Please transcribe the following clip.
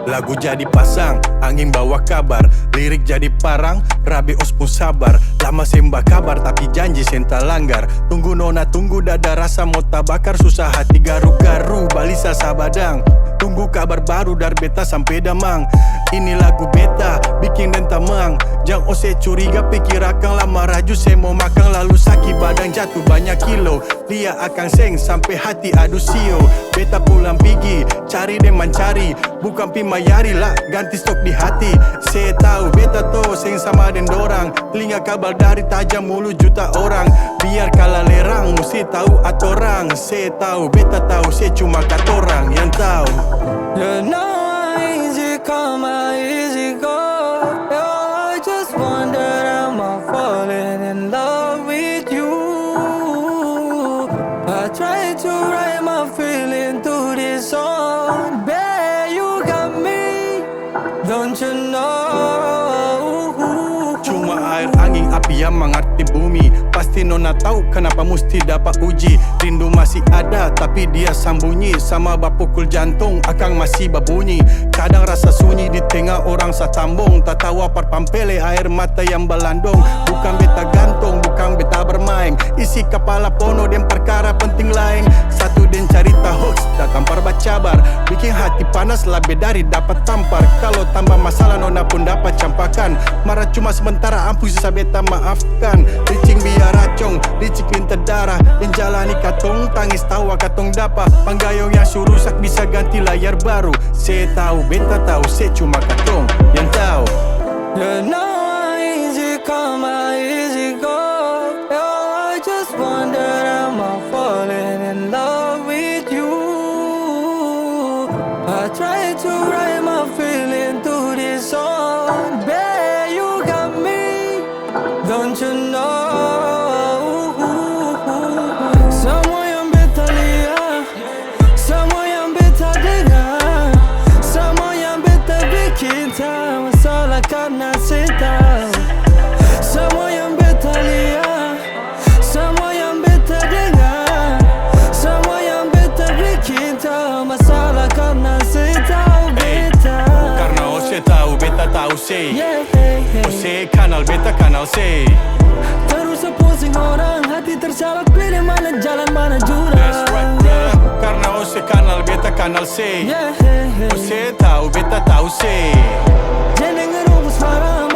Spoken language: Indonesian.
Lagu jadi pasang, angin bawa kabar. Lirik jadi parang, Rabi Os pun sabar. Lama sembah kabar tapi janji senta langgar. Tunggu nona tunggu dada rasa mau tabakar. Susah hati garu-garu balisa sabadang. Tunggu kabar baru dari beta sampai damang. Ini lagu beta bikin dan tamang. Jang ose curiga pikir akan lama raju. Saya mau makan lalu sakit badan jatuh banyak kilo. Dia akan seng sampai hati aduh sio. Beta pulang pigi cari dan mencari. Bukan pi mayari lah ganti stok di hati. Saya tahu beta to seng sama den dorang. Telinga kabel dari tajam mulut juta orang. Biar kalah lerang mesti tahu atorang. Saya tahu beta tahu saya cuma katorang yang tahu. You know how easy come, how easy go. Yeah, I just wonder am I falling in love with you. I try to write my feeling to this song. Babe, you got me, don't you know? Cuma air angin api yang mengerti bumi. Pasti nona tahu kenapa mesti dapat uji. Rindu masih ada tapi dia sambunyi. Sama bapukul jantung akang masih babunyi. Kadang rasa sunyi di tengah orang satambung. Tak tahu apa pampele air mata yang belandung. Bukan beta gantung, bukan beta bermain. Isi kepala pono dan perkara penting lain. Satu dan cerita hoax datang perbacabar. Bikin hati panas lebih dari dapat tampar. Kalau tambah masalah nona pun dapat campakan. Marah cuma sementara ampun sisa beta maafkan. Licing biar racong, licik lintas darah. Dan jalani katong, tangis tawa katong dapat. Panggayong yang surusak bisa ganti layar baru. Saya tahu, beta tahu, saya cuma katong yang tahu. You know how easy come, how easy go. Yeah, I just wonder am I falling in love with you. I try to write my feeling to this song. Babe, you got me, don't you know? Semua yang beta lihat, semua yang beta dengar, semua yang beta bikin tak masalah karena saya tahu. Semua yang beta lihat, semua yang beta dengar, semua yang beta bikin tak masalah karena saya tahu beta. Karena ose tahu, beta tahu say. Ose kanal, beta kanal say. Terus pusing orang, hati tersalak pilih mana jalan mana jurang. That's right, bruh. Karena ose kanal, beta kanal say. Ose tahu, beta tahu say. Jangan denger rumus haram,